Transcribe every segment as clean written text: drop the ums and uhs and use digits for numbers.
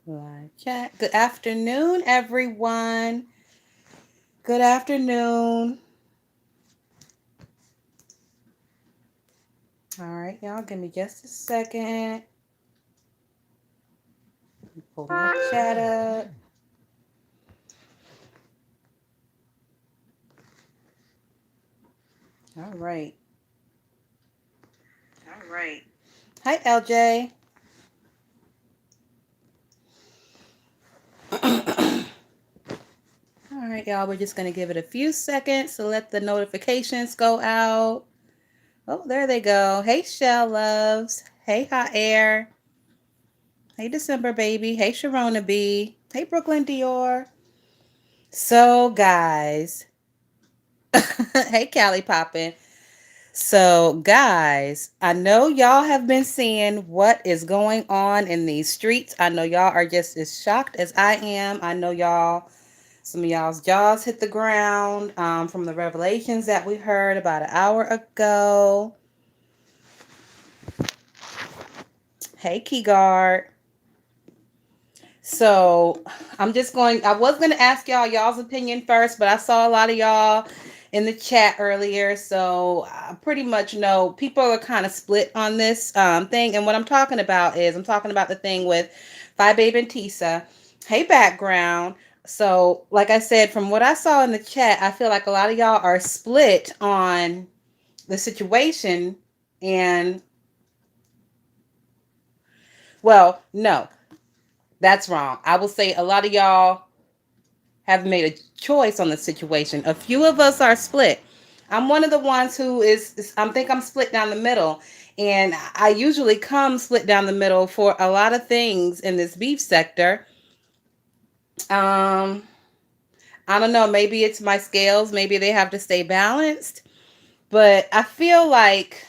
Live chat. Good afternoon, everyone. Good afternoon. All right, y'all, give me just a second. Pull my chat up. All right. All right. Hi, LJ. All right, y'all, we're just going to give it a few seconds to let the notifications go out. Oh, there they go. Hey, Shell Loves. Hey, Hot Air. Hey, December Baby. Hey, Sharona B. Hey, Brooklyn Dior. So, guys. Hey, Callie Poppin'. So, guys, I know y'all have been seeing what is going on in these streets. I know y'all are just as shocked as I am. I know some of y'all's jaws hit the ground from the revelations that we heard about an hour ago. Hey, Key Guard. So I was going to ask y'all's opinion first, but I saw a lot of y'all in the chat earlier. So I pretty much know people are kind of split on this thing. And what I'm talking about the thing with Phi Babe and Tisa. Hey, background. So, like I said, from what I saw in the chat, I feel like a lot of y'all are split on the situation. And, well, no, that's wrong. I will say a lot of y'all have made a choice on the situation. A few of us are split. I'm one of the ones who I think I'm split down the middle. And I usually come split down the middle for a lot of things in this beef sector. Um, I don't know. Maybe it's my scales. Maybe they have to stay balanced. But I feel like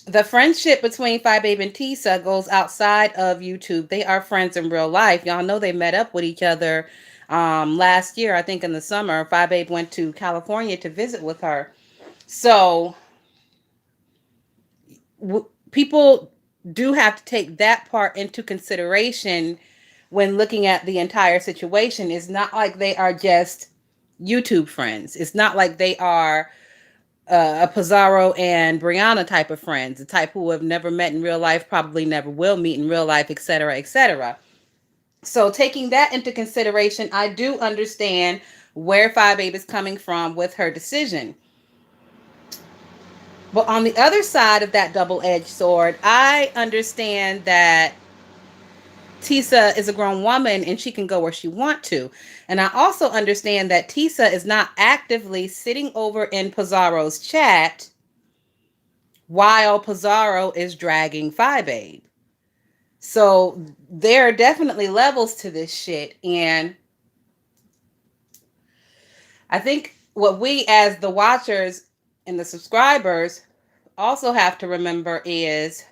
the friendship between Phi Babe and Tisa goes outside of YouTube. They are friends in real life. Y'all know they met up with each other last year, I think in the summer. Phi Babe went to California to visit with her. So people do have to take that part into consideration when looking at the entire situation. It's not like they are just YouTube friends. It's not like they are a Pizarro and Brianna type of friends, the type who have never met in real life, probably never will meet in real life, etc., etc. So taking that into consideration, I do understand where Phi Babe is coming from with her decision. But on the other side of that double-edged sword, I understand that Tisa is a grown woman and she can go where she want to. And I also understand that Tisa is not actively sitting over in Pizarro's chat while Pizarro is dragging Phi Babe. So there are definitely levels to this shit. And I think what we as the watchers and the subscribers also have to remember is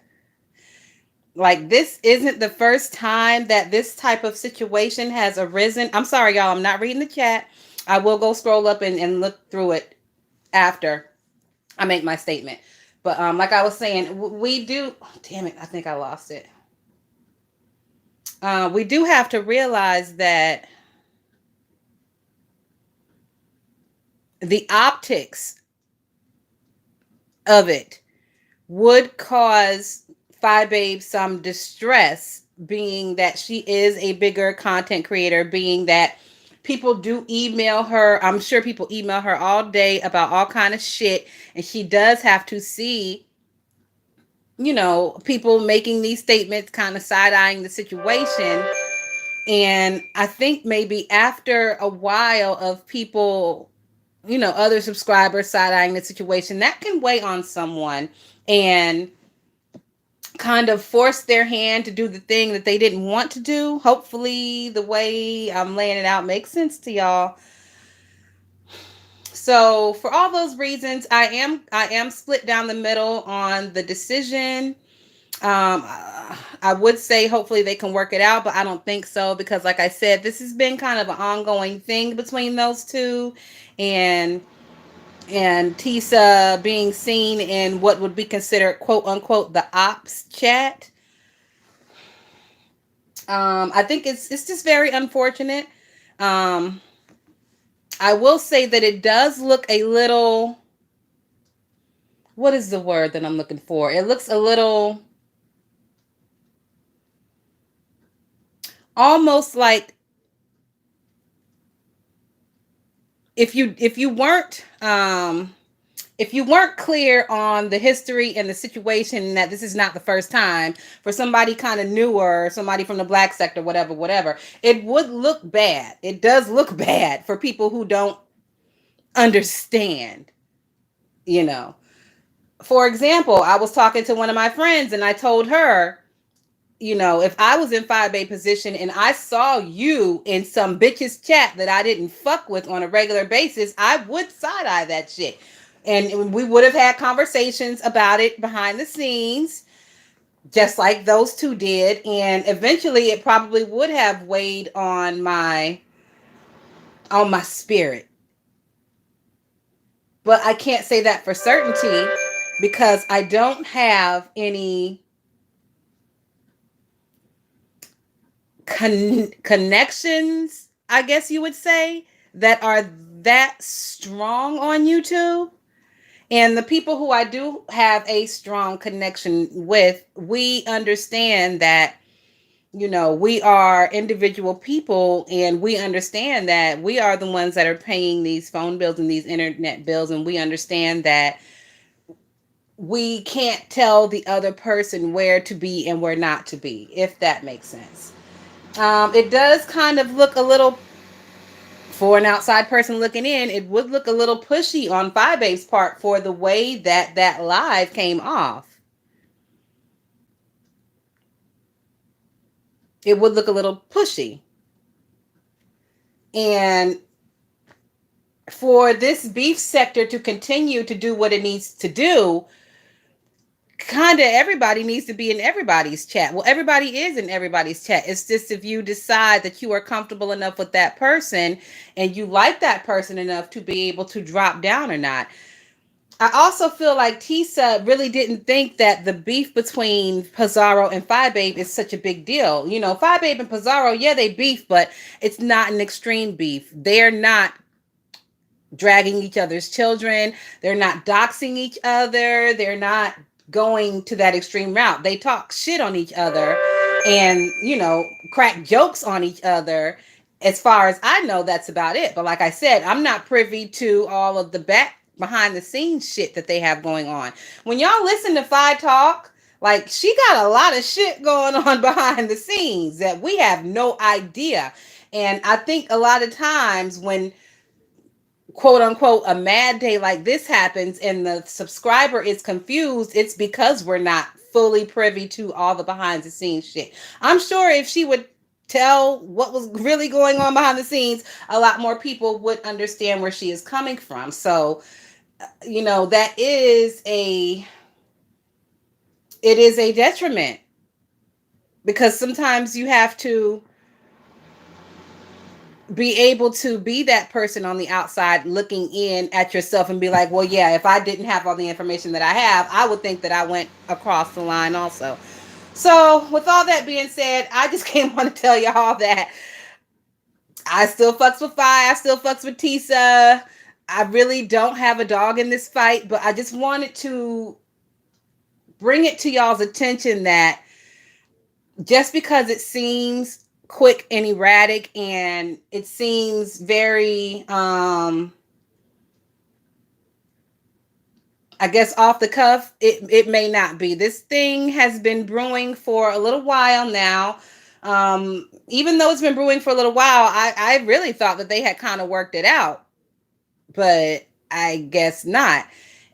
like this isn't the first time that this type of situation has arisen. I'm sorry, y'all. I'm not reading the chat. I will go scroll up and look through it after I make my statement. But like I was saying, we do. Damn it! I think I lost it. We do have to realize that the optics of it would cause Phi Babe some distress, being that she is a bigger content creator, being that people do email her. I'm sure people email her all day about all kind of shit, and she does have to see, people making these statements, kind of side eyeing the situation. And I think maybe after a while of people, other subscribers side eyeing the situation, that can weigh on someone and kind of force their hand to do the thing that they didn't want to do. Hopefully, the way I'm laying it out makes sense to y'all. So, for all those reasons, I am split down the middle on the decision. I would say hopefully they can work it out, but I don't think so because, like I said, this has been kind of an ongoing thing between those two, and Tisa being seen in what would be considered quote unquote the ops chat. I think it's just very unfortunate. Um, I will say that it does look a little, what is the word that I'm looking for? It looks a little almost like if you weren't clear on the history and the situation, that this is not the first time for somebody kind of newer, somebody from the black sector, whatever, it would look bad. It does look bad for people who don't understand, you know. For example, I was talking to one of my friends and I told her, if I was in 5A position and I saw you in some bitch's chat that I didn't fuck with on a regular basis, I would side eye that shit. And we would have had conversations about it behind the scenes, just like those two did. And eventually it probably would have weighed on my spirit. But I can't say that for certainty because I don't have any connections, I guess you would say, that are that strong on YouTube. And the people who I do have a strong connection with, we understand that, we are individual people and we understand that we are the ones that are paying these phone bills and these internet bills. And we understand that we can't tell the other person where to be and where not to be, if that makes sense. It does kind of look a little, for an outside person looking in, it would look a little pushy on 5A's part for the way that live came off. It would look a little pushy. And for this beef sector to continue to do what it needs to do, kind of everybody needs to be in everybody's chat. Well, everybody is in everybody's chat. It's just if you decide that you are comfortable enough with that person and you like that person enough to be able to drop down or not. I also feel like Tisa really didn't think that the beef between Pizarro and 5Babe is such a big deal. 5Babe and Pizarro, yeah, they beef, but it's not an extreme beef. They're not dragging each other's children. They're not doxing each other. They're not going to that extreme route. They talk shit on each other and, crack jokes on each other. As far as I know, that's about it. But like I said, I'm not privy to all of the back behind the scenes shit that they have going on. When y'all listen to Fi Talk, like she got a lot of shit going on behind the scenes that we have no idea. And I think a lot of times when quote unquote a mad day like this happens and the subscriber is confused, it's because we're not fully privy to all the behind the scenes shit. I'm sure if she would tell what was really going on behind the scenes, a lot more people would understand where she is coming from. So, that it is a detriment because sometimes you have to be able to be that person on the outside looking in at yourself and be like, well, yeah, if I didn't have all the information that I have, I would think that I went across the line also. So with all that being said, I just came on to tell y'all that I still fucks with Fi. I still fucks with Tisa. I really don't have a dog in this fight, but I just wanted to bring it to y'all's attention that just because it seems quick and erratic and it seems very I guess off the cuff, it may not be. This thing has been brewing for a little while now. Even though it's been brewing for a little while, I really thought that they had kind of worked it out, but I guess not.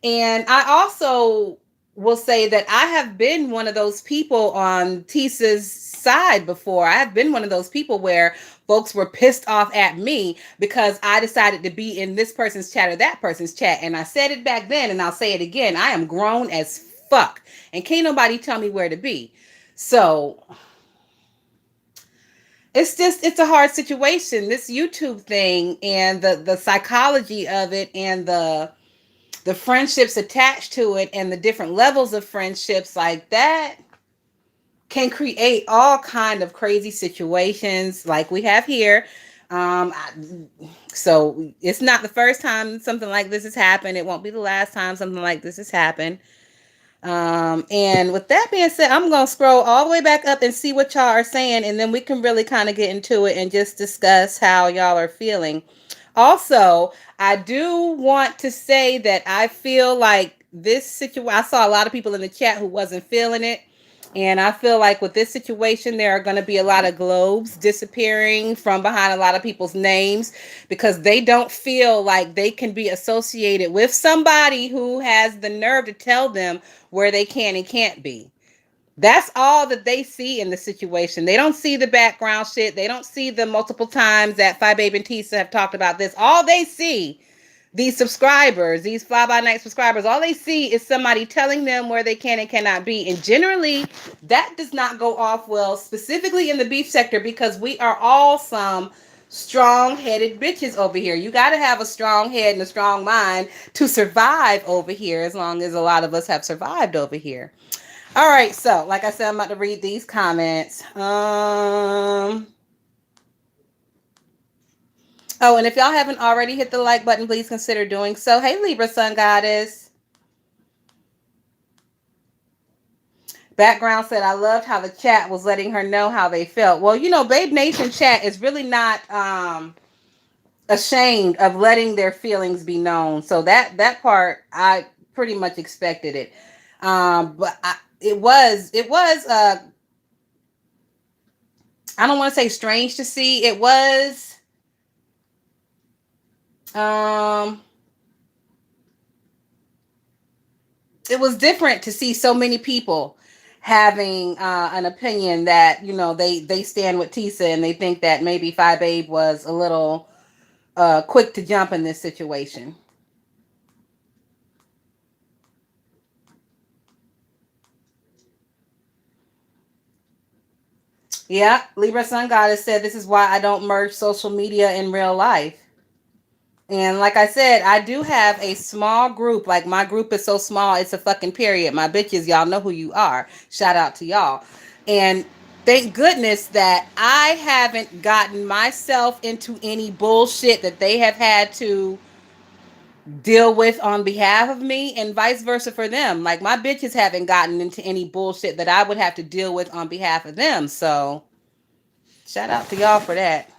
And I also will say that I have been one of those people on Tisa's side before. I have been one of those people where folks were pissed off at me because I decided to be in this person's chat or that person's chat. And I said it back then and I'll say it again. I am grown as fuck and can't nobody tell me where to be. So it's a hard situation, this YouTube thing and the psychology of it and the friendships attached to it and the different levels of friendships like that can create all kind of crazy situations like we have here. So it's not the first time something like this has happened. It won't be the last time something like this has happened. And with that being said, I'm going to scroll all the way back up and see what y'all are saying, and then we can really kind of get into it and just discuss how y'all are feeling. Also, I do want to say that I feel like this situation, I saw a lot of people in the chat who wasn't feeling it. And I feel like with this situation, there are going to be a lot of globes disappearing from behind a lot of people's names because they don't feel like they can be associated with somebody who has the nerve to tell them where they can and can't be. That's all that they see in the situation. They don't see the background shit. They don't see the multiple times that Phi Babe and Tisa have talked about this. All they see, these subscribers, these fly by night subscribers, all they see is somebody telling them where they can and cannot be. And generally, that does not go off well, specifically in the beef sector, because we are all some strong-headed bitches over here. You got to have a strong head and a strong mind to survive over here, as long as a lot of us have survived over here. All right, so like I said, I'm about to read these comments. Oh, and if y'all haven't already hit the like button, please consider doing so. Hey, Libra Sun Goddess. Background said, I loved how the chat was letting her know how they felt. Well, you know, Babe Nation chat is really not ashamed of letting their feelings be known. So that part, I pretty much expected it. But it was I don't want to say strange to see. It was different to see so many people having an opinion that, you know, they stand with Tisa, and they think that maybe Phi Babe was a little quick to jump in this situation. Yeah, Libra Sun Goddess said, this is why I don't merge social media in real life. And like I said, I do have a small group. Like, my group is so small, it's a fucking period. My bitches, y'all know who you are. Shout out to y'all. And thank goodness that I haven't gotten myself into any bullshit that they have had to deal with on behalf of me, and vice versa for them. Like, my bitches haven't gotten into any bullshit that I would have to deal with on behalf of them. So shout out to y'all for that.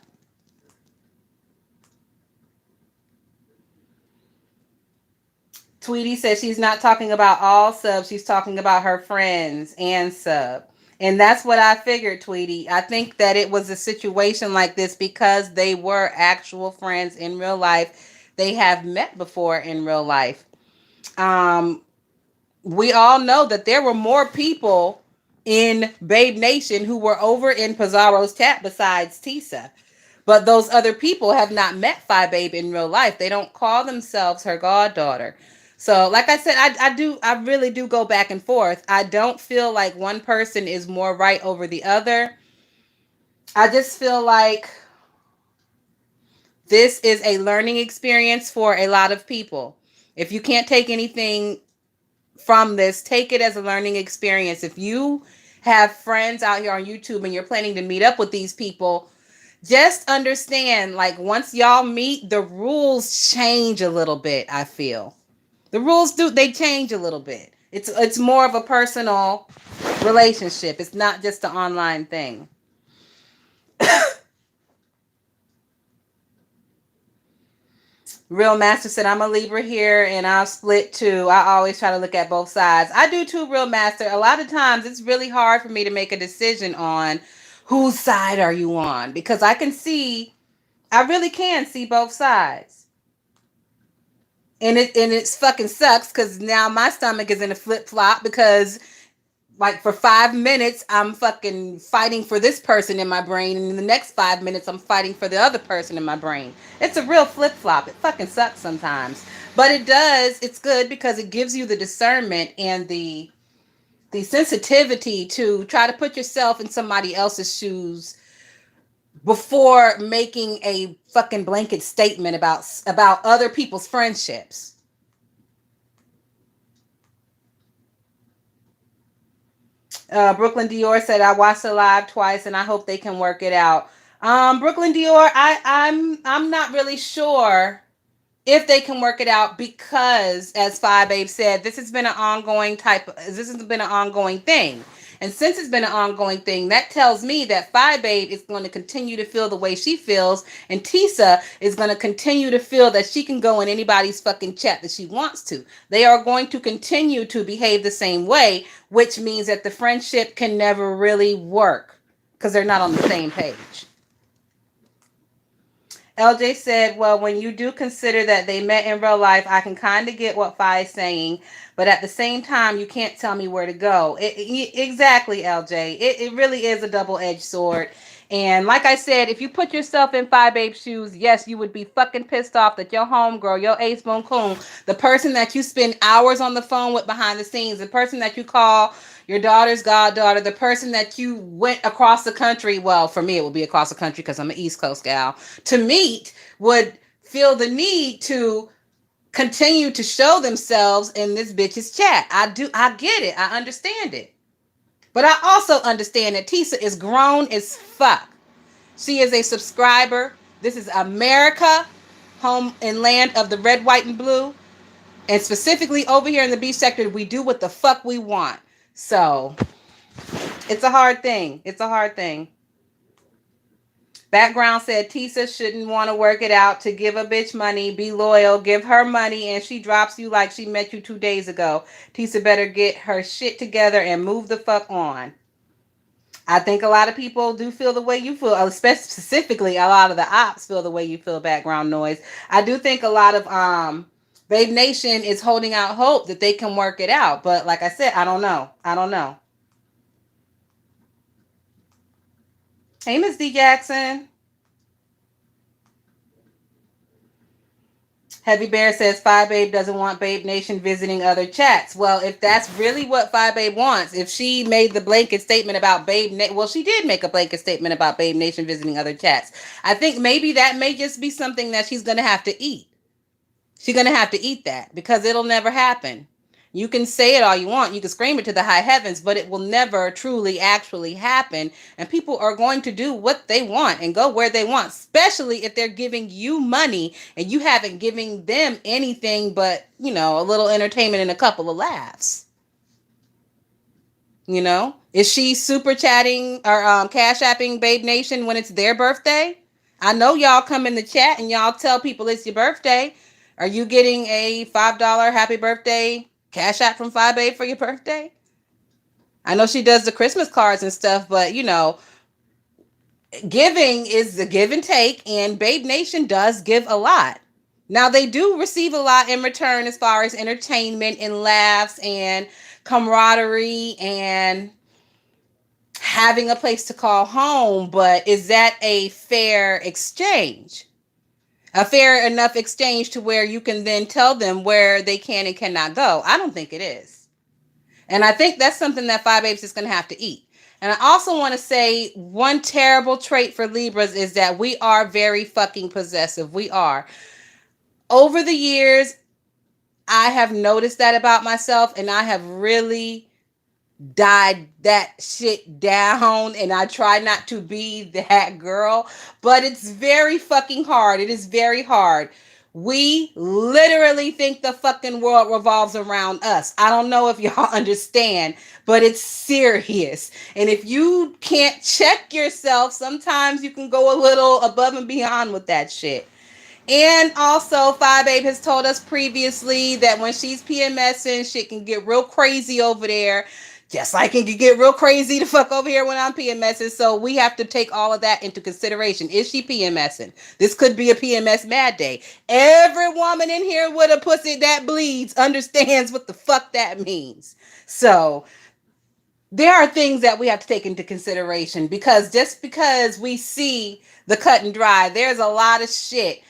Tweety says she's not talking about all subs. She's talking about her friends and sub. And that's what I figured, Tweety. I think that it was a situation like this because they were actual friends in real life. They have met before in real life. We all know that there were more people in Babe Nation who were over in Pizarro's chat besides Tisa. But those other people have not met Phi Babe in real life. They don't call themselves her goddaughter. So, like I said, I really do go back and forth. I don't feel like one person is more right over the other. I just feel like this is a learning experience for a lot of people. If you can't take anything from this, take it as a learning experience. If you have friends out here on YouTube and you're planning to meet up with these people, just understand, like, once y'all meet, the rules change a little bit. I feel the rules they change a little bit. It's more of a personal relationship. It's not just an online thing. Real Master said, I'm a Libra here and I'll split too. I always try to look at both sides. I do too, Real Master. A lot of times it's really hard for me to make a decision on whose side are you on, because I really can see both sides. And it's fucking sucks because now my stomach is in a flip flop because, like, for 5 minutes I'm fucking fighting for this person in my brain, and in the next 5 minutes I'm fighting for the other person in my brain. It's a real flip flop. It fucking sucks sometimes, but it's good because it gives you the discernment and the sensitivity to try to put yourself in somebody else's shoes before making a fucking blanket statement about other people's friendships. Brooklyn Dior said, I watched the live twice and I hope they can work it out. Brooklyn Dior, I'm not really sure if they can work it out because, as Five Babe said, this has been an ongoing thing. And since it's been an ongoing thing, that tells me that Five Babe is going to continue to feel the way she feels, and Tisa is going to continue to feel that she can go in anybody's fucking chat that she wants to. They are going to continue to behave the same way, which means that the friendship can never really work because they're not on the same page. LJ said, well, when you do consider that they met in real life, I can kind of get what Fi is saying, but at the same time, you can't tell me where to go. Exactly, LJ. It really is a double-edged sword. And like I said, if you put yourself in Fi Babe's shoes, yes, you would be fucking pissed off that your homegirl, your ace boon coon, the person that you spend hours on the phone with behind the scenes, the person that you call your daughter's goddaughter, the person that you went across the country, well, for me, it would be across the country because I'm an East Coast gal, to meet, would feel the need to continue to show themselves in this bitch's chat. I get it. I understand it. But I also understand that Tisa is grown as fuck. She is a subscriber. This is America, home and land of the red, white, and blue. And specifically over here in the beach sector, we do what the fuck we want. So it's a hard thing. It's a hard thing. Background said Tisa shouldn't want to work it out to give a bitch money, be loyal, give her money, and she drops you like she met you 2 days ago. Tisa better get her shit together and move the fuck on. I think a lot of people do feel the way you feel, especially specifically a lot of the ops feel the way you feel, background noise. I do think a lot of Babe Nation is holding out hope that they can work it out. But like I said, I don't know. I don't know. Hey, Miss D Jackson. Heavy Bear says Fi Babe doesn't want Babe Nation visiting other chats. Well, if that's really what Fi Babe wants, if she made the blanket statement about well, she did make a blanket statement about Babe Nation visiting other chats. I think maybe that may just be something that she's going to have to eat. She's going to have to eat that because it'll never happen. You can say it all you want. You can scream it to the high heavens, but it will never truly actually happen. And people are going to do what they want and go where they want, especially if they're giving you money and you haven't given them anything but, a little entertainment and a couple of laughs. Is she super chatting or cash apping Babe Nation when it's their birthday? I know y'all come in the chat and y'all tell people it's your birthday. Are you getting a $5 happy birthday cash app from Fi Babe for your birthday? I know she does the Christmas cards and stuff, but giving is the give and take, and Babe Nation does give a lot. Now they do receive a lot in return as far as entertainment and laughs and camaraderie and having a place to call home, but is that a fair exchange? A fair enough exchange to where you can then tell them where they can and cannot go? I don't think it is. And I think that's something that Fi Babes is going to have to eat. And I also want to say one terrible trait for Libras is that we are very fucking possessive. We are. Over the years, I have noticed that about myself, and I have really died that shit down, and I try not to be that girl, but it's very fucking hard. It is very hard. We literally think the fucking world revolves around us. I don't know if y'all understand, but it's serious. And if you can't check yourself, sometimes you can go a little above and beyond with that shit. And also, Fi Babe has told us previously that when she's PMSing, shit can get real crazy over there. Just like it can get real crazy to fuck over here when I'm PMSing. So we have to take all of that into consideration. Is she PMSing? This could be a PMS mad day. Every woman in here with a pussy that bleeds understands what the fuck that means. So there are things that we have to take into consideration, because just because we see the cut and dry, there's a lot of shit.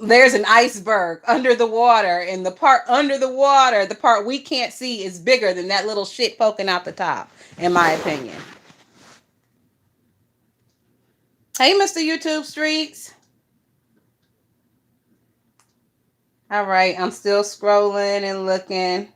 There's an iceberg under the water, and the part under the water, the part we can't see, is bigger than that little shit poking out the top, in my opinion. Hey, Mr. YouTube Streets. All right, I'm still scrolling and looking.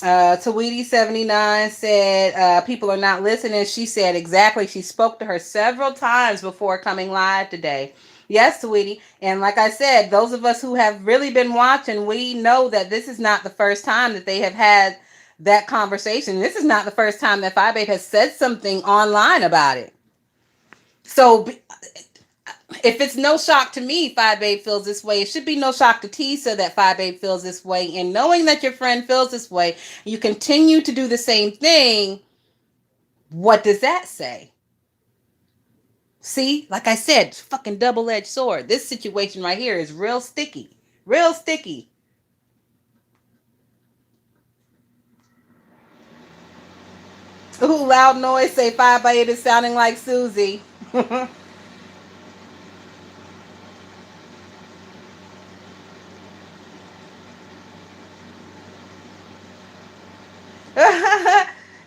Tweety79 said people are not listening. She said exactly. She spoke to her several times before coming live today. Yes, Tweety. And like I said, those of us who have really been watching, we know that this is not the first time that they have had that conversation. This is not the first time that Five Babe has said something online about it. So if it's no shock to me, Five Babe feels this way, it should be no shock to Tisa that Five Babe feels this way. And knowing that your friend feels this way, you continue to do the same thing. What does that say? See, like I said, fucking double-edged sword. This situation right here is real sticky. Real sticky. Ooh, loud noise say Five Babe is sounding like Susie.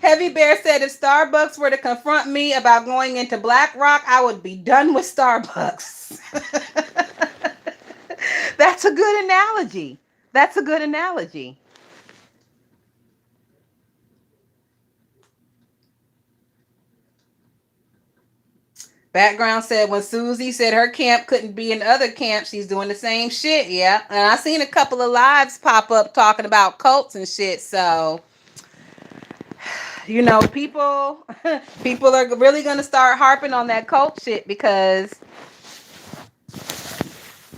Heavy Bear said if Starbucks were to confront me about going into BlackRock, I would be done with Starbucks. That's a good analogy. That's a good analogy. Background said when Susie said her camp couldn't be in other camps, she's doing the same shit. Yeah. And I seen a couple of lives pop up talking about cults and shit. So, you know, people are really gonna start harping on that cult shit because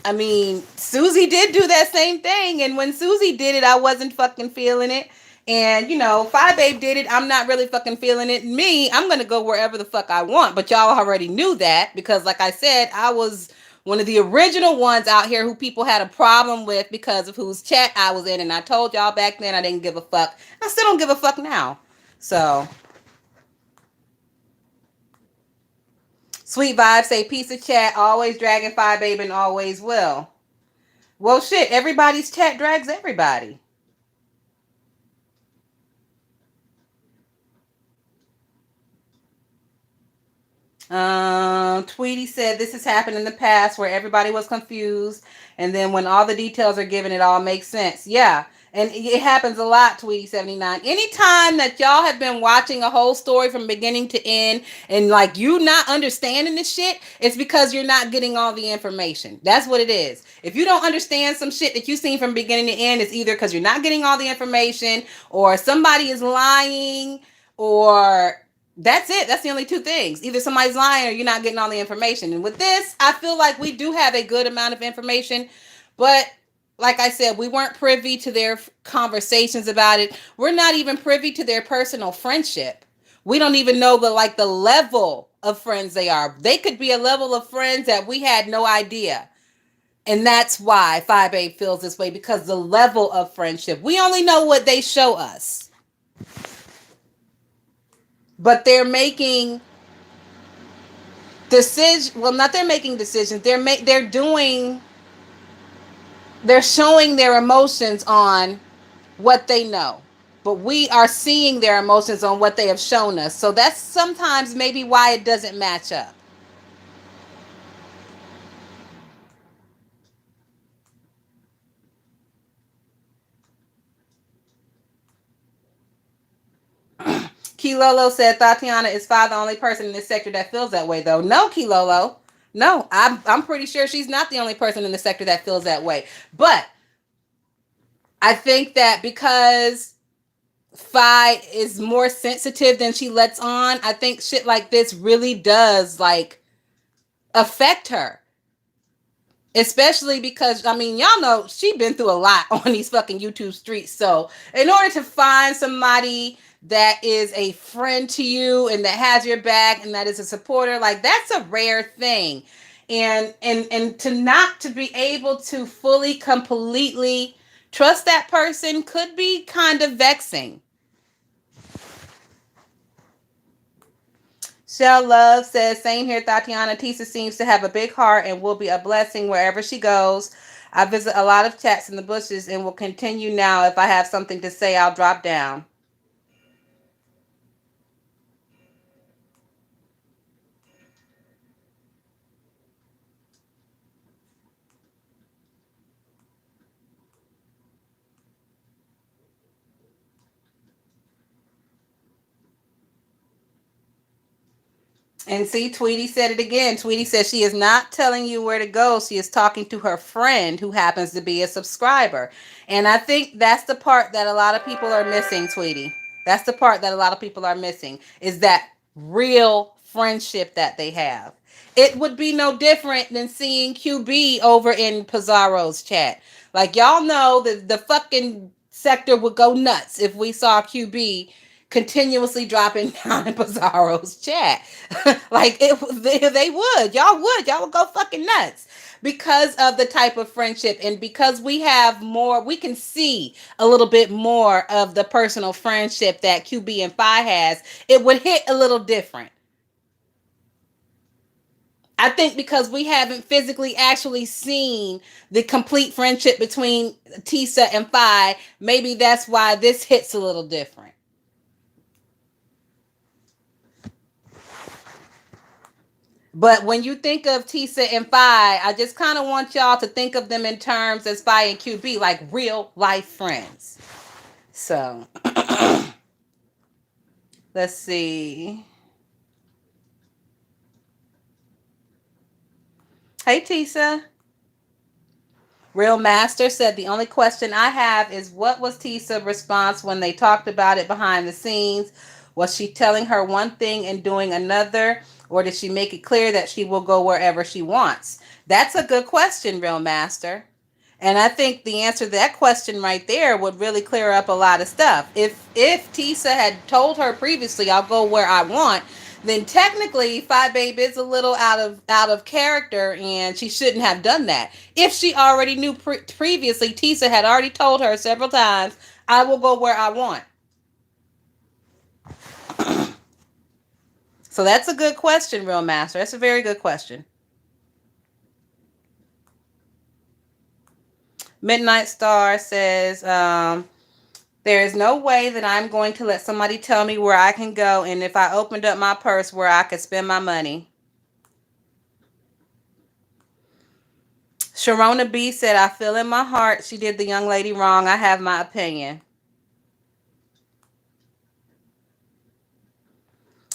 I mean, Susie did do that same thing, and when Susie did it, I wasn't fucking feeling it. And you know, Five Babe did it. I'm not really fucking feeling it. Me, I'm gonna go wherever the fuck I want. But y'all already knew that because, like I said, I was one of the original ones out here who people had a problem with because of whose chat I was in. And I told y'all back then I didn't give a fuck. I still don't give a fuck now. So, sweet vibes say piece of chat, always dragging Five Babe and always will. Well, shit, everybody's chat drags everybody. Tweety said this has happened in the past where everybody was confused, and then when all the details are given, it all makes sense. Yeah, and it happens a lot. Tweety79. Anytime that y'all have been watching a whole story from beginning to end, and like you not understanding this shit, it's because you're not getting all the information. That's what it is. If you don't understand some shit that you've seen from beginning to end, it's either because you're not getting all the information, or somebody is lying, or that's it. That's the only two things. Either somebody's lying or you're not getting all the information. And with this, I feel like we do have a good amount of information. But like I said, we weren't privy to their conversations about it. We're not even privy to their personal friendship. We don't even know the level of friends they are. They could be a level of friends that we had no idea. And that's why Five Babe feels this way, because the level of friendship. We only know what they show us. But they're making decisions. Well, not they're making decisions. They're showing their emotions on what they know. But we are seeing their emotions on what they have shown us. So that's sometimes maybe why it doesn't match up. Kilolo said Tatiana is far the only person in this sector that feels that way, though. No, Kilolo. No, I'm pretty sure she's not the only person in the sector that feels that way. But I think that because Fi is more sensitive than she lets on, I think shit like this really does like affect her. Especially because I mean, y'all know she been through a lot on these fucking YouTube streets. So in order to find somebody that is a friend to you and that has your back and that is a supporter, like that's a rare thing. And to not to be able to fully, completely trust that person could be kind of vexing. Shell Love says, same here, Tatiana. Tisa seems to have a big heart and will be a blessing wherever she goes. I visit a lot of chats in the bushes and will continue now. If I have something to say, I'll drop down. And see, Tweety said it again. Tweety says she is not telling you where to go. She is talking to her friend who happens to be a subscriber. And I think that's the part that a lot of people are missing, Tweety. That's the part that a lot of people are missing is that real friendship that they have. It would be no different than seeing QB over in Pizarro's chat. Like, y'all know that the fucking sector would go nuts if we saw QB continuously dropping down in Pizarro's chat. Like they would. Y'all would go fucking nuts because of the type of friendship and because we have more. We can see a little bit more of the personal friendship that QB and Phi has. It would hit a little different. I think because we haven't physically actually seen the complete friendship between Tisa and Phi, maybe that's why this hits a little different. But when you think of Tisa and Phi, I just kind of want y'all to think of them in terms as Phi and QB, like real life friends. So, let's see. Hey, Tisa. Real Master said the only question I have is what was Tisa's response when they talked about it behind the scenes? Was she telling her one thing and doing another, or did she make it clear that she will go wherever she wants? That's a good question, Real Master. And I think the answer to that question right there would really clear up a lot of stuff. If Tisa had told her previously, "I'll go where I want," then technically Phi Babe is a little out of character, and she shouldn't have done that. If she already knew previously, Tisa had already told her several times, "I will go where I want." So that's a good question, Real Master. That's a very good question. Midnight Star says, there is no way that I'm going to let somebody tell me where I can go, and if I opened up my purse, where I could spend my money. Sharona B said, I feel in my heart she did the young lady wrong. I have my opinion.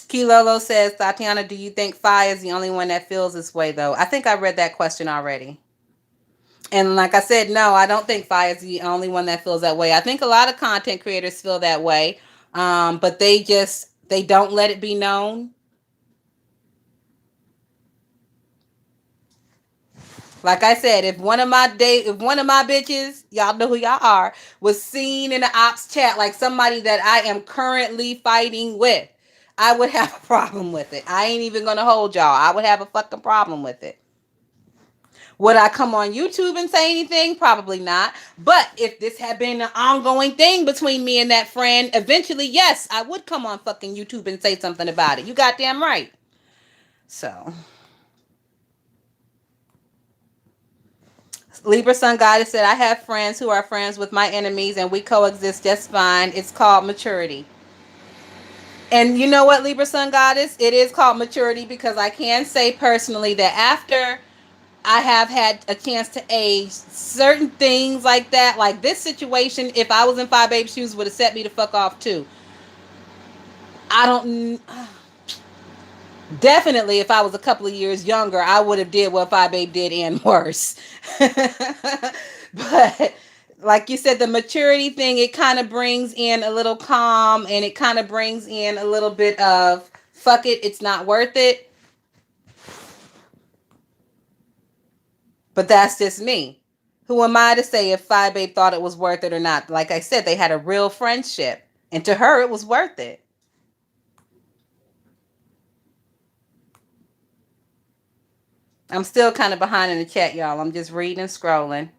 Kilolo says, Tatiana, do you think Phi is the only one that feels this way, though? I think I read that question already. And like I said, no, I don't think Phi is the only one that feels that way. I think a lot of content creators feel that way, but they don't let it be known. Like I said, if one of my bitches, y'all know who y'all are, was seen in the ops chat like somebody that I am currently fighting with, I would have a problem with it. I ain't even gonna hold y'all. I would have a fucking problem with it. Would I come on YouTube and say anything? Probably not. But if this had been an ongoing thing between me and that friend, eventually, yes, I would come on fucking YouTube and say something about it. You goddamn right. So, Libra Sun Goddess said, I have friends who are friends with my enemies and we coexist just fine. It's called maturity. And you know what, Libra Sun Goddess? It is called maturity because I can say personally that after I have had a chance to age, certain things like that, like this situation, if I was in Phi Babe's shoes, would have set me the fuck off too. I don't. Definitely, if I was a couple of years younger, I would have did what Phi Babe did and worse. But like you said, the maturity thing, it kind of brings in a little calm and it kind of brings in a little bit of fuck it, it's not worth it. But that's just me. Who am I to say if Phi Babe thought it was worth it or not? Like I said, they had a real friendship. And to her, it was worth it. I'm still kind of behind in the chat, y'all. I'm just reading and scrolling.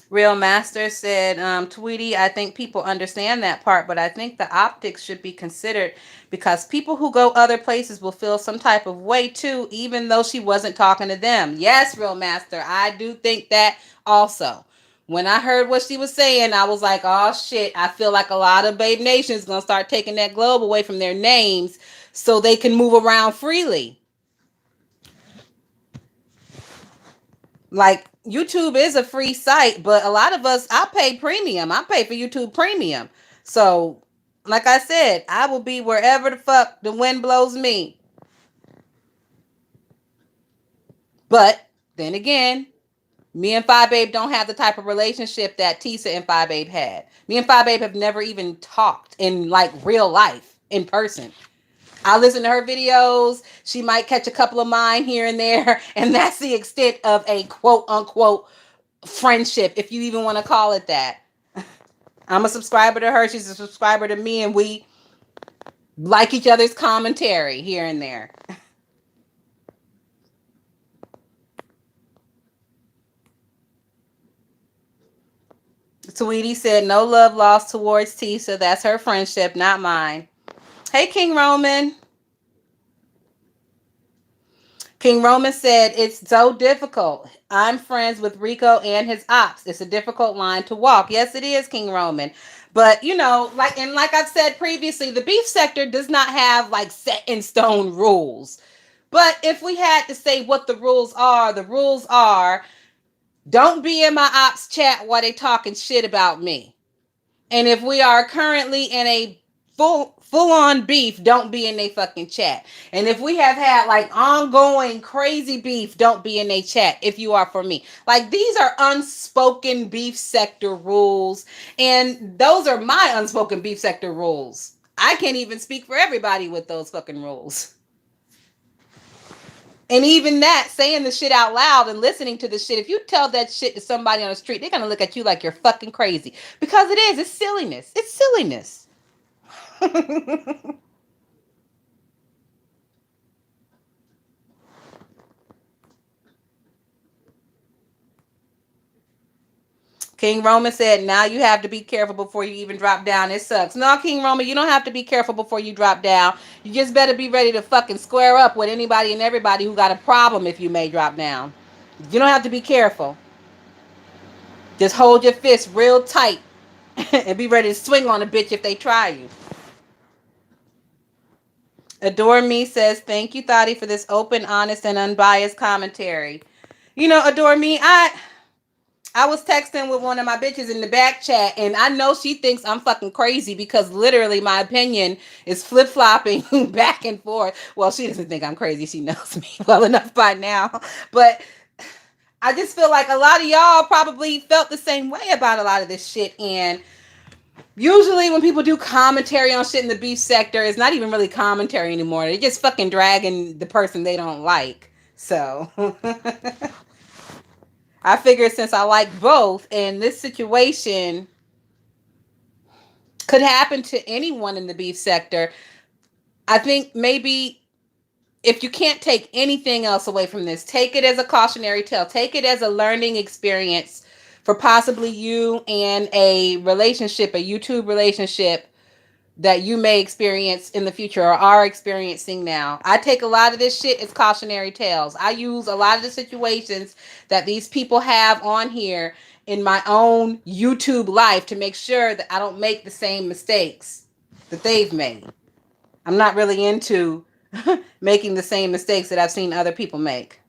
Real Master said, Tweety, I think people understand that part, but I think the optics should be considered because people who go other places will feel some type of way too, even though she wasn't talking to them. Yes, Real Master, I do think that also. When I heard what she was saying, I was like, oh shit, I feel like a lot of Babe Nation is going to start taking that globe away from their names so they can move around freely. Like YouTube is a free site, but a lot of us, I pay premium. I pay for YouTube premium. So Like I said, I will be wherever the fuck the wind blows me. But then again, me and Phi Babe don't have the type of relationship that Tisa and Phi Babe had. Me and Phi Babe have never even talked in like real life in person. I listen to her videos. She might catch a couple of mine here and there. And that's the extent of a quote unquote friendship, if you even want to call it that. I'm a subscriber to her. She's a subscriber to me. And we like each other's commentary here and there. Sweetie said, no love lost towards Tisa. That's her friendship, not mine. Hey, King Roman. King Roman said, it's so difficult. I'm friends with Rico and his ops. It's a difficult line to walk. Yes, it is, King Roman. But, you know, like I've said previously, the beef sector does not have like set in stone rules. But if we had to say what the rules are don't be in my ops chat while they talking shit about me. And if we are currently in a full on beef, don't be in a fucking chat. And if we have had like ongoing crazy beef, don't be in a chat if you are for me. Like these are unspoken beef sector rules, and those are my unspoken beef sector rules. I can't even speak for everybody with those fucking rules. And even that, saying the shit out loud and listening to the shit, if you tell that shit to somebody on the street, they're going to look at you like you're fucking crazy. Because it is. It's silliness. It's silliness. King Roman said, now you have to be careful before you even drop down. It sucks. No, King Roman, you don't have to be careful before you drop down. You just better be ready to fucking square up with anybody and everybody who got a problem if you may drop down. You don't have to be careful. Just hold your fist real tight and be ready to swing on a bitch if they try you. Adore Me says, thank you, Thotty, for this open, honest, and unbiased commentary. You know, Adore Me, I was texting with one of my bitches in the back chat, and I know she thinks I'm fucking crazy because literally my opinion is flip-flopping back and forth. Well, she doesn't think I'm crazy. She knows me well enough by now. But I just feel like a lot of y'all probably felt the same way about a lot of this shit. And usually when people do commentary on shit in the beef sector, it's not even really commentary anymore. They're just fucking dragging the person they don't like. So I figured since I like both, and this situation could happen to anyone in the beef sector, I think maybe if you can't take anything else away from this, take it as a cautionary tale. Take it as a learning experience for possibly you and a relationship, a YouTube relationship that you may experience in the future or are experiencing now. I take a lot of this shit as cautionary tales. I use a lot of the situations that these people have on here in my own YouTube life to make sure that I don't make the same mistakes that they've made. I'm not really into making the same mistakes that I've seen other people make.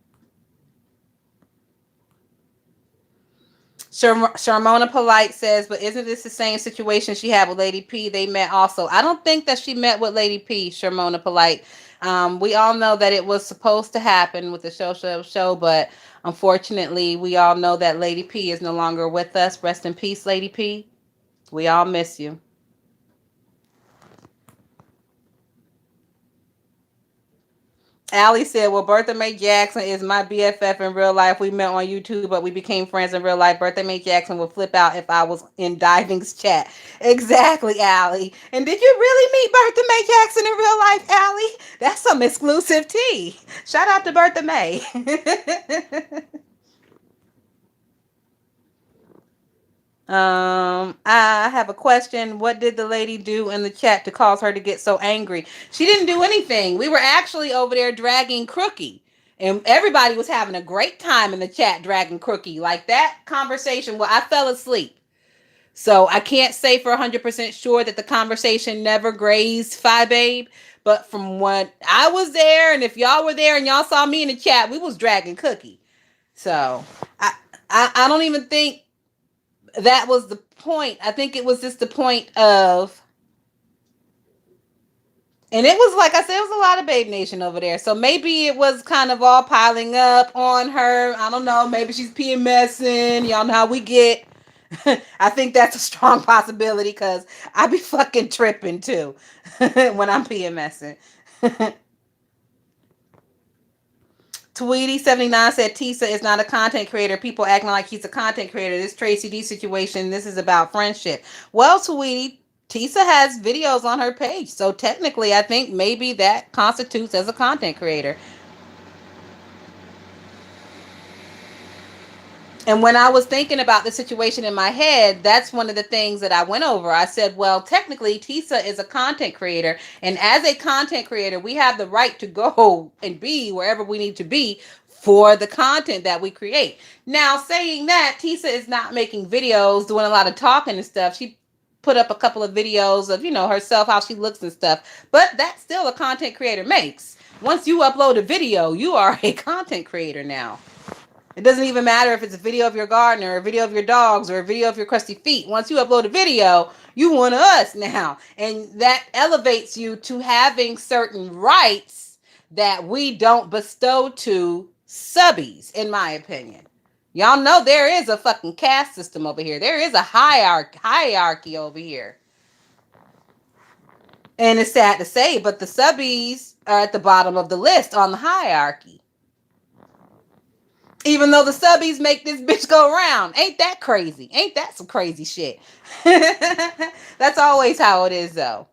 Sharmona Polite says, but isn't this the same situation she had with Lady P? They met also. I don't think that she met with Lady P, Sharmona Polite. We all know that it was supposed to happen with the show, but unfortunately, we all know that Lady P is no longer with us. Rest in peace, Lady P. We all miss you. Allie said, well, Bertha Mae Jackson is my BFF in real life. We met on YouTube, but we became friends in real life. Bertha Mae Jackson would flip out if I was in Diving's chat. Exactly, Allie. And did you really meet Bertha Mae Jackson in real life, Allie? That's some exclusive tea. Shout out to Bertha Mae. I have a question. What did the lady do in the chat to cause her to get so angry? She didn't do anything. We were actually over there dragging Crookie. And everybody was having a great time in the chat dragging Crookie. Like that conversation, well, I fell asleep. So I can't say for 100% sure that the conversation never grazed Phi Babe. But from what I was there, and if y'all were there and y'all saw me in the chat, we was dragging Cookie. So I don't even think that was the point. I think it was just the point of And it was like I said, it was a lot of Babe Nation over there. So maybe it was kind of all piling up on her. I don't know. Maybe she's PMSing. Y'all know how we get. I think that's a strong possibility because I be fucking tripping too when I'm PMSing. Tweety79 said Tisa is not a content creator. People acting like he's a content creator. This Tracy D situation, this is about friendship. Well, Tweety, Tisa has videos on her page. So technically, I think maybe that constitutes as a content creator. And when I was thinking about the situation in my head, that's one of the things that I went over. I said, well, technically, Tisa is a content creator. And as a content creator, we have the right to go and be wherever we need to be for the content that we create. Now, saying that, Tisa is not making videos, doing a lot of talking and stuff. She put up a couple of videos of, herself, how she looks and stuff. But that's still a content creator makes. Once you upload a video, you are a content creator now. It doesn't even matter if it's a video of your garden or a video of your dogs or a video of your crusty feet. Once you upload a video, you one of us now. And that elevates you to having certain rights that we don't bestow to subbies, in my opinion. Y'all know there is a fucking caste system over here. There is a hierarchy over here. And it's sad to say, but the subbies are at the bottom of the list on the hierarchy. Even though the subbies make this bitch go round. Ain't that crazy? Ain't that some crazy shit? That's always how it is, though.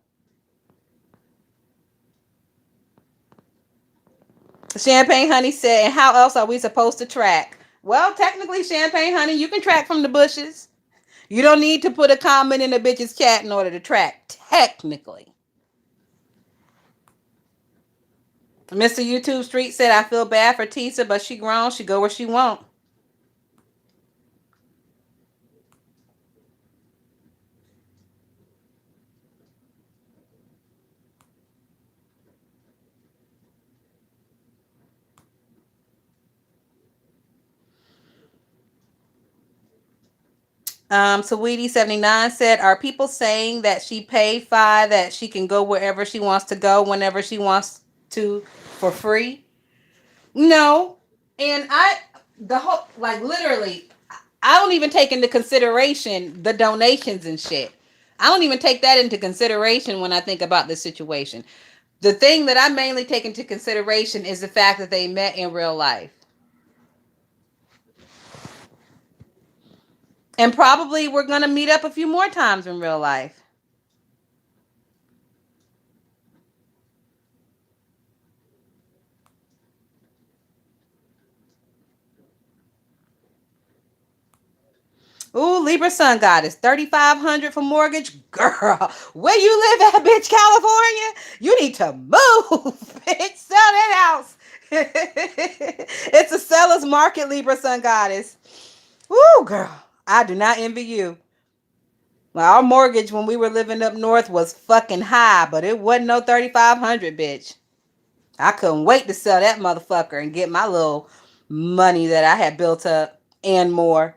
Champagne Honey said, and how else are we supposed to track? Well, technically, Champagne Honey, you can track from the bushes. You don't need to put a comment in a bitch's chat in order to track, technically. Mr. YouTube Street said, I feel bad for Tisa, but she grown. She go where she want. Saweetie79 said, are people saying that she paid Fi that she can go wherever she wants to go whenever she wants to for free? No. And the whole, like, literally, I don't even take into consideration the donations and shit. I don't even take that into consideration when I think about this situation. The thing that I mainly take into consideration is the fact that they met in real life. And probably we're going to meet up a few more times in real life. Ooh, Libra Sun Goddess, 3,500 for mortgage. Girl, where you live at, bitch, California? You need to move, bitch. Sell that house. It's a seller's market, Libra Sun Goddess. Ooh, girl, I do not envy you. Well, our mortgage when we were living up north was fucking high, but it wasn't no 3,500, bitch. I couldn't wait to sell that motherfucker and get my little money that I had built up and more.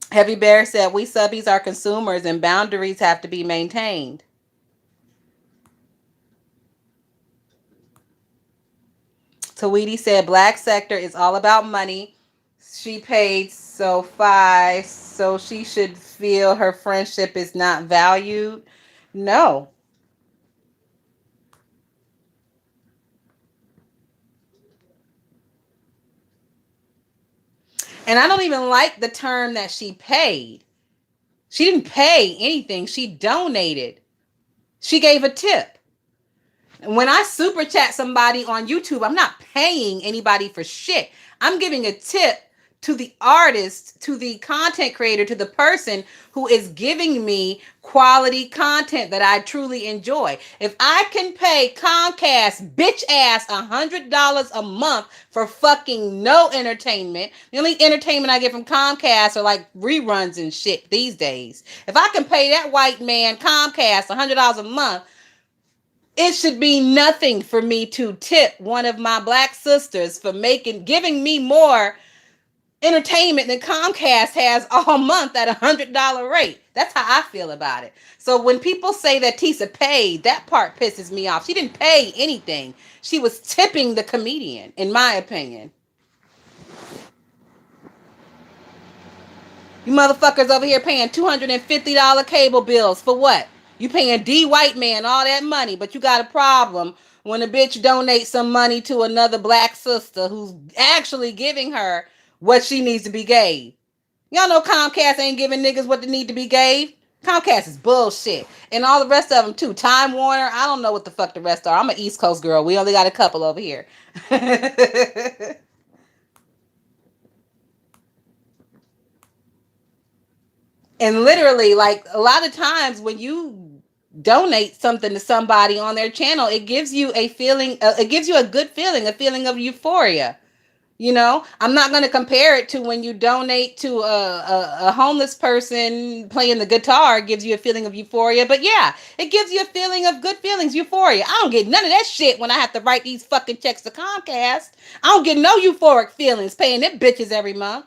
Heavy Bear said, we subbies are consumers and boundaries have to be maintained. Tweety said, Black sector is all about money. She paid so Fi, so she should feel her friendship is not valued. No. And I don't even like the term that she paid. She didn't pay anything. She donated. She gave a tip. When I super chat somebody on YouTube, I'm not paying anybody for shit. I'm giving a tip to the artist, to the content creator, to the person who is giving me quality content that I truly enjoy. If I can pay Comcast bitch ass $100 a month for fucking no entertainment, the only entertainment I get from Comcast are like reruns and shit these days. If I can pay that white man Comcast $100 a month, it should be nothing for me to tip one of my Black sisters for giving me more entertainment that Comcast has all month at $100 rate. That's how I feel about it. So when people say that Tisa paid, that part pisses me off. She didn't pay anything. She was tipping the comedian, in my opinion. You motherfuckers over here paying $250 cable bills for what? You paying D White Man all that money, but you got a problem when a bitch donates some money to another black sister who's actually giving her what she needs to be gave. Y'all know Comcast ain't giving niggas what they need to be gave. Comcast is bullshit. And all the rest of them too. Time Warner, I don't know what the fuck the rest are. I'm an East Coast girl. We only got a couple over here. And literally, like a lot of times when you donate something to somebody on their channel, it gives you a feeling, it gives you a good feeling, a feeling of euphoria. You know, I'm not going to compare it to when you donate to a homeless person playing the guitar. It gives you a feeling of euphoria. But yeah, it gives you a feeling of good feelings, euphoria. I don't get none of that shit when I have to write these fucking checks to Comcast. I don't get no euphoric feelings paying them bitches every month.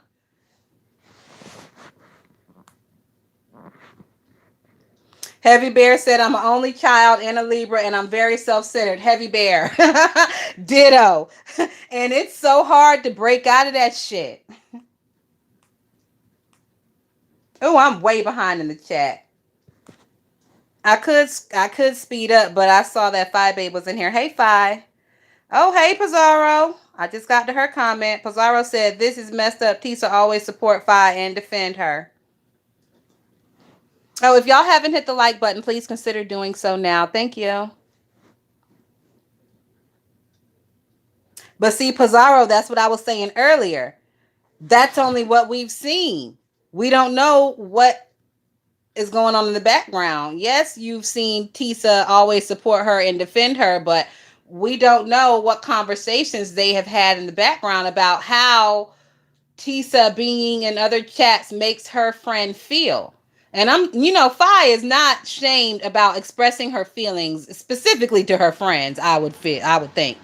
Heavy Bear said, I'm an only child and a Libra, and I'm very self centered. Heavy Bear. Ditto. And it's so hard to break out of that shit. Oh, I'm way behind in the chat. I could speed up, but I saw that Phi Babe was in here. Hey Phi. Oh, hey Pizarro. I just got to her comment. Pizarro said, this is messed up. Tisa always support Phi and defend her. Oh, if y'all haven't hit the like button, please consider doing so now. Thank you. But see, Pizarro, that's what I was saying earlier. That's only what we've seen. We don't know what is going on in the background. Yes, you've seen Tisa always support her and defend her, but we don't know what conversations they have had in the background about how Tisa being in other chats makes her friend feel. And Phi is not shamed about expressing her feelings specifically to her friends, I would think.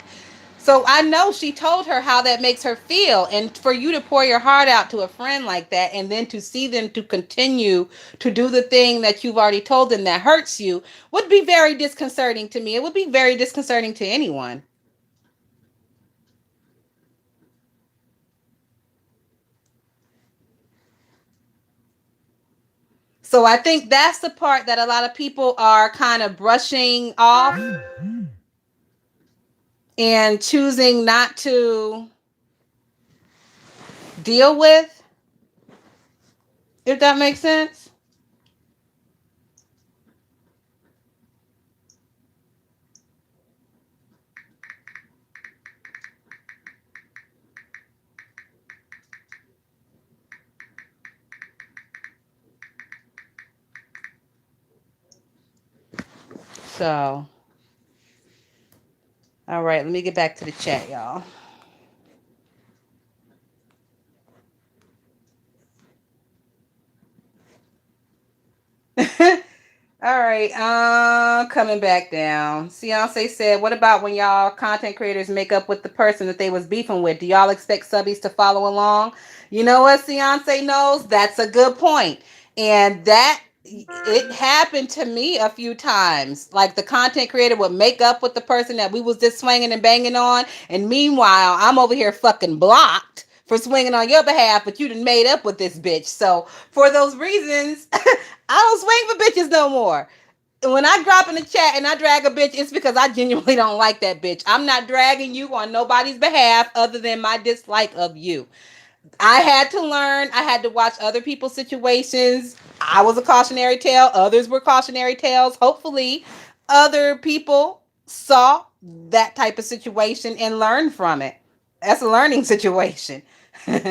So I know she told her how that makes her feel. And for you to pour your heart out to a friend like that and then to see them to continue to do the thing that you've already told them that hurts you would be very disconcerting to me. It would be very disconcerting to anyone. So I think that's the part that a lot of people are kind of brushing off and choosing not to deal with, if that makes sense. So, all right, let me get back to the chat, y'all. All right, coming back down. Beyonce said, what about when y'all content creators make up with the person that they was beefing with? Do y'all expect subbies to follow along? You know what Beyonce knows? That's a good point. And that it happened to me a few times. Like the content creator would make up with the person that we was just swinging and banging on. And meanwhile, I'm over here fucking blocked for swinging on your behalf, but you done made up with this bitch. So for those reasons, I don't swing for bitches no more. When I drop in the chat and I drag a bitch, it's because I genuinely don't like that bitch. I'm not dragging you on nobody's behalf other than my dislike of you. I had to learn. I had to watch other people's situations. I was a cautionary tale. Others were cautionary tales. Hopefully, other people saw that type of situation and learned from it. That's a learning situation. um,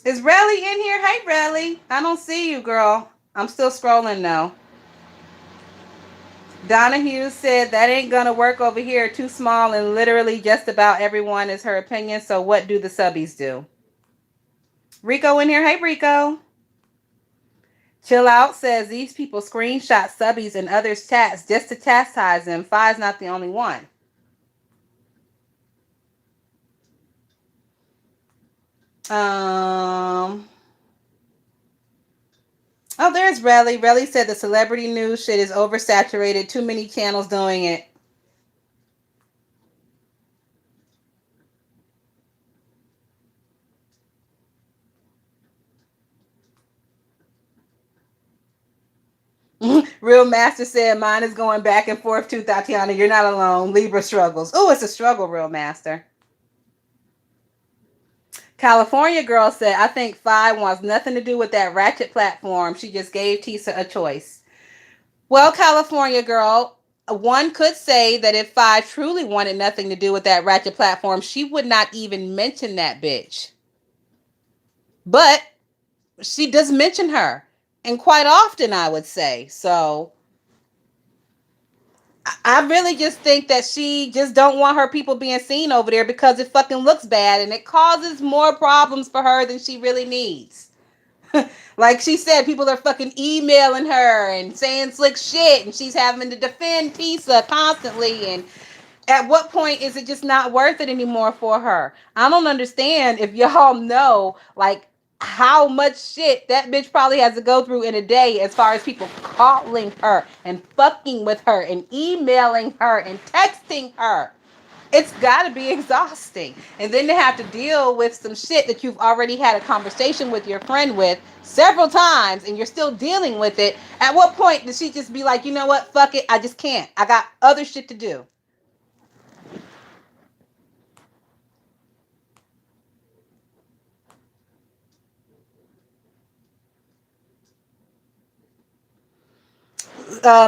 is Relly in here? Hey, Relly. I don't see you, girl. I'm still scrolling though. Donahue said that ain't gonna work over here. Too small and literally just about everyone is her opinion. So what do the subbies do? Rico in here. Hey, Rico. Chill Out says these people screenshot subbies and others' chats just to chastise them. Fi's not the only one. Oh, there's Relly. Relly said the celebrity news shit is oversaturated. Too many channels doing it. Real Master said mine is going back and forth too, Tatiana. You're not alone. Libra struggles. Oh, it's a struggle, Real Master. California girl said, I think Fi wants nothing to do with that ratchet platform. She just gave Tisa a choice. Well, California girl, one could say that if Fi truly wanted nothing to do with that ratchet platform, she would not even mention that bitch. But she does mention her, and quite often, I would say. So I really just think that she just don't want her people being seen over there because it fucking looks bad and it causes more problems for her than she really needs. Like she said, people are fucking emailing her and saying slick shit, and she's having to defend Tisa constantly. And at what point is it just not worth it anymore for her? I don't understand if y'all know, like, how much shit that bitch probably has to go through in a day as far as people calling her and fucking with her and emailing her and texting her. It's got to be exhausting. And then to have to deal with some shit that you've already had a conversation with your friend with several times and you're still dealing with it. At what point does she just be like, you know what? Fuck it. I just can't. I got other shit to do.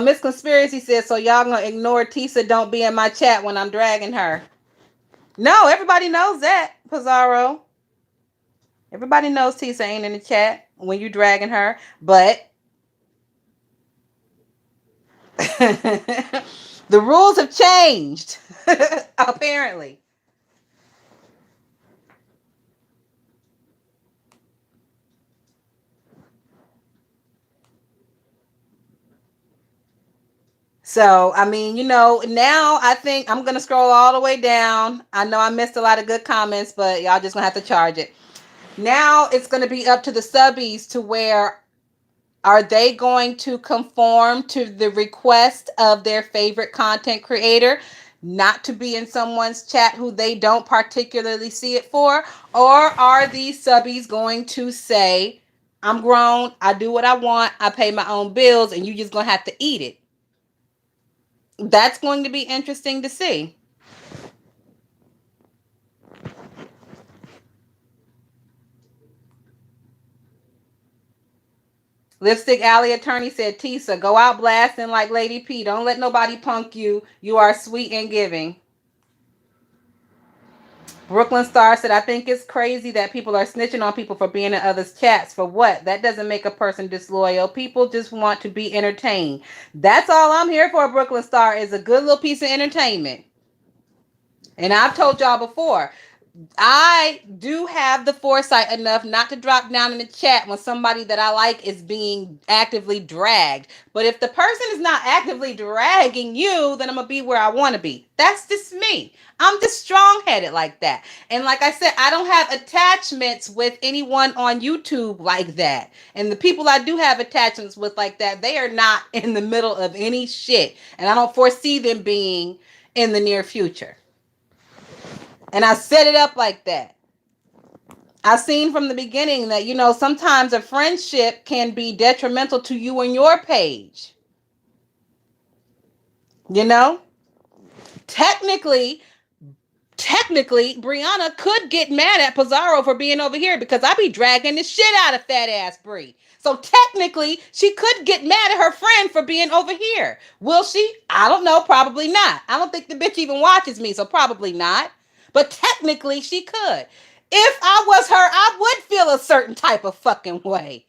Miss Conspiracy says, so y'all gonna ignore Tisa don't be in my chat when I'm dragging her. No, everybody knows that, Pizarro. Everybody knows Tisa ain't in the chat when you dragging her, but the rules have changed, apparently. So, I mean, now I think I'm going to scroll all the way down. I know I missed a lot of good comments, but y'all just going to have to charge it. Now it's going to be up to the subbies to where are they going to conform to the request of their favorite content creator not to be in someone's chat who they don't particularly see it for? Or are these subbies going to say, I'm grown, I do what I want, I pay my own bills, and you just going to have to eat it? That's going to be interesting to see. Lipstick Alley attorney said, Tisa, go out blasting like Lady P. Don't let nobody punk you. You are sweet and giving. Brooklyn Star said, I think it's crazy that people are snitching on people for being in others' chats. For what? That doesn't make a person disloyal. People just want to be entertained. That's all I'm here for, Brooklyn Star, is a good little piece of entertainment. And I've told y'all before, I do have the foresight enough not to drop down in the chat when somebody that I like is being actively dragged. But if the person is not actively dragging you, then I'm going to be where I want to be. That's just me. I'm just strong-headed like that. And like I said, I don't have attachments with anyone on YouTube like that. And the people I do have attachments with like that, they are not in the middle of any shit. And I don't foresee them being in the near future. And I set it up like that. I've seen from the beginning that, sometimes a friendship can be detrimental to you and your page. You know? Technically, Brianna could get mad at Pizarro for being over here because I be dragging the shit out of fat ass Brie. So technically, she could get mad at her friend for being over here. Will she? I don't know. Probably not. I don't think the bitch even watches me, so probably not. But technically, she could. If I was her, I would feel a certain type of fucking way.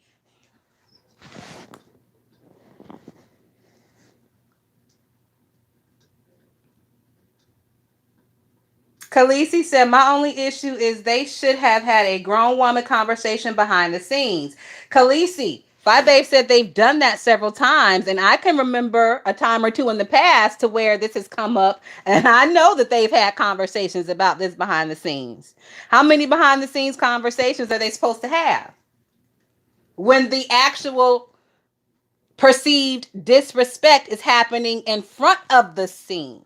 Khaleesi said, my only issue is they should have had a grown woman conversation behind the scenes. Khaleesi, Five Babe said they've done that several times, and I can remember a time or two in the past to where this has come up, and I know that they've had conversations about this behind the scenes. How many behind the scenes conversations are they supposed to have when the actual perceived disrespect is happening in front of the scenes?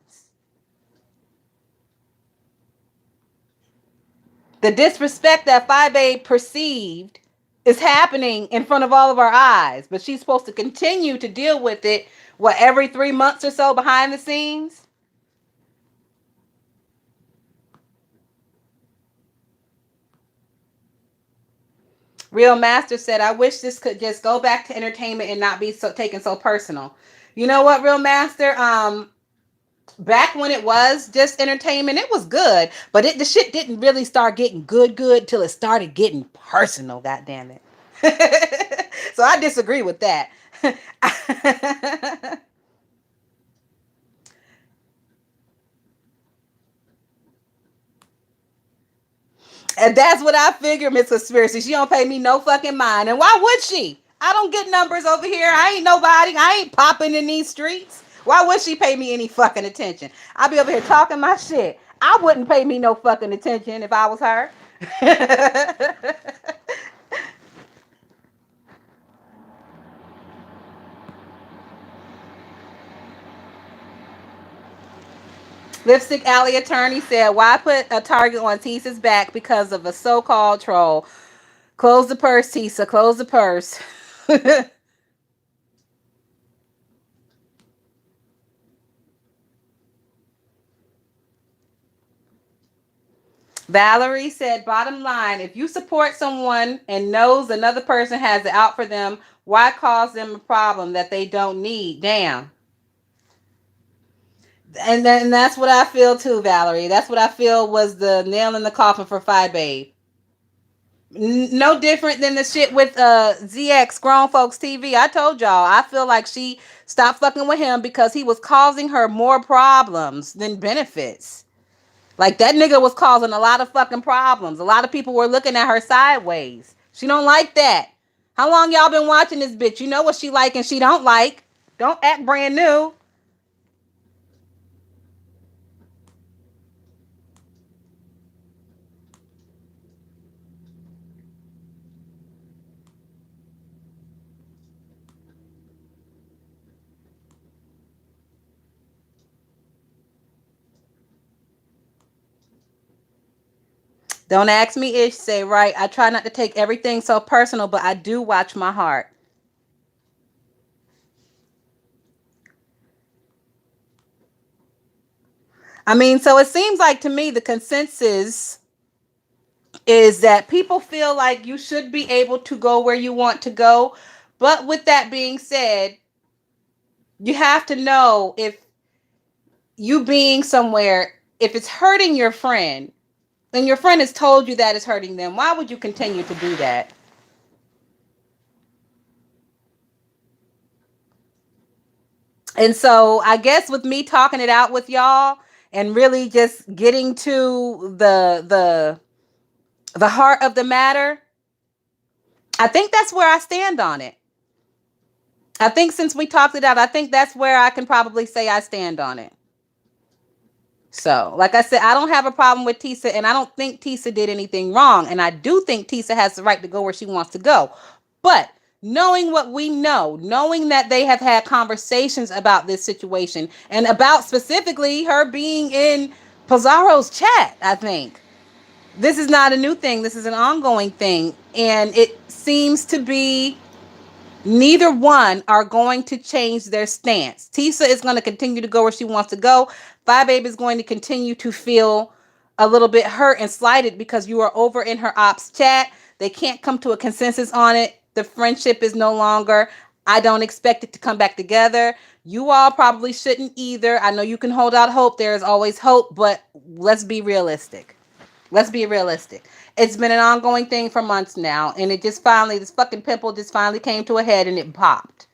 The disrespect that Five Babe perceived is happening in front of all of our eyes, but she's supposed to continue to deal with it, what, every 3 months or so behind the scenes? Real Master said, I wish this could just go back to entertainment and not be so taken so personal. You know what, Real Master? Back when it was just entertainment, it was good, but the shit didn't really start getting good till it started getting personal, god damn it. So I disagree with that. And that's what I figure, Miss Conspiracy. She don't pay me no fucking mind. And why would she? I don't get numbers over here. I ain't nobody. I ain't popping in these streets. Why would she pay me any fucking attention? I'll be over here talking my shit. I wouldn't pay me no fucking attention if I was her. Lipstick Alley attorney said, why put a target on Tisa's back because of a so-called troll? Close the purse, Tisa. Close the purse. Valerie said, bottom line, if you support someone and knows another person has it out for them, why cause them a problem that they don't need? Damn. And then that's what I feel too, Valerie. That's what I feel was the nail in the coffin for Phi Babe. No different than the shit with ZX Grown Folks TV. I told y'all, I feel like she stopped fucking with him because he was causing her more problems than benefits. Like that nigga was causing a lot of fucking problems. A lot of people were looking at her sideways. She don't like that. How long y'all been watching this bitch? You know what she like and she don't like. Don't act brand new. Don't ask me ish. Say right. I try not to take everything so personal, but I do watch my heart. I mean, so it seems like to me the consensus is that people feel like you should be able to go where you want to go. But with that being said, you have to know if you being somewhere, if it's hurting your friend, and your friend has told you that it's hurting them, why would you continue to do that? And so I guess with me talking it out with y'all and really just getting to the heart of the matter, I think that's where I stand on it. I think since we talked it out, I think that's where I can probably say I stand on it. So, like I said, I don't have a problem with Tisa, and I don't think Tisa did anything wrong. And I do think Tisa has the right to go where she wants to go. But knowing what we know, knowing that they have had conversations about this situation and about specifically her being in Pizarro's chat, I think this is not a new thing. This is an ongoing thing. And it seems to be neither one are going to change their stance. Tisa is going to continue to go where she wants to go. Five Babe is going to continue to feel a little bit hurt and slighted because you are over in her ops chat. They can't come to a consensus on it. The friendship is no longer. I don't expect it to come back together. You all probably shouldn't either. I know you can hold out hope. There is always hope, but let's be realistic. Let's be realistic. It's been an ongoing thing for months now, and it just finally, this fucking pimple just finally came to a head and it popped.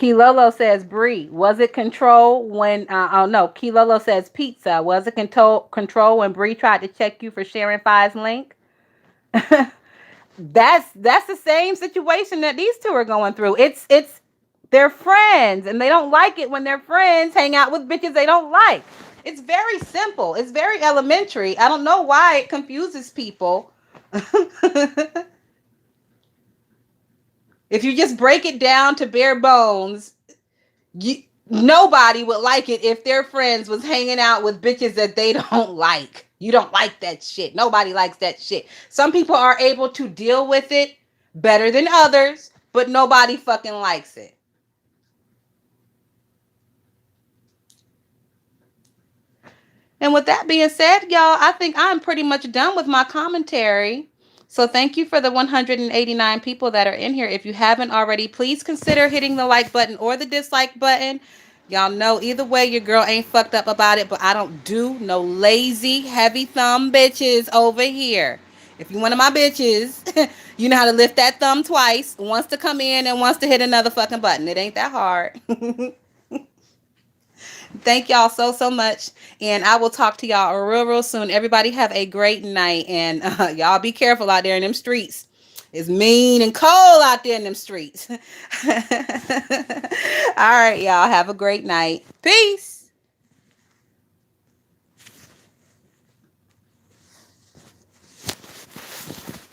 Kilolo says Brie. Was it control when oh no, Kilolo says pizza. Was it control when Brie tried to check you for sharing Fi's link? That's the same situation that these two are going through. It's they're friends and they don't like it when their friends hang out with bitches they don't like. It's very simple. It's very elementary. I don't know why it confuses people. If you just break it down to bare bones, nobody would like it if their friends was hanging out with bitches that they don't like. You don't like that shit. Nobody likes that shit. Some people are able to deal with it better than others, but nobody fucking likes it. And with that being said, y'all, I think I'm pretty much done with my commentary. So thank you for the 189 people that are in here. If you haven't already, please consider hitting the like button or the dislike button. Y'all know either way, your girl ain't fucked up about it, but I don't do no lazy, heavy thumb bitches over here. If you one of my bitches, you know how to lift that thumb twice, once to come in and once to hit another fucking button. It ain't that hard. Thank y'all so much. And I will talk to y'all real soon. Everybody have a great night. And y'all be careful out there in them streets. It's mean and cold out there in them streets. All right, y'all. Have a great night. Peace.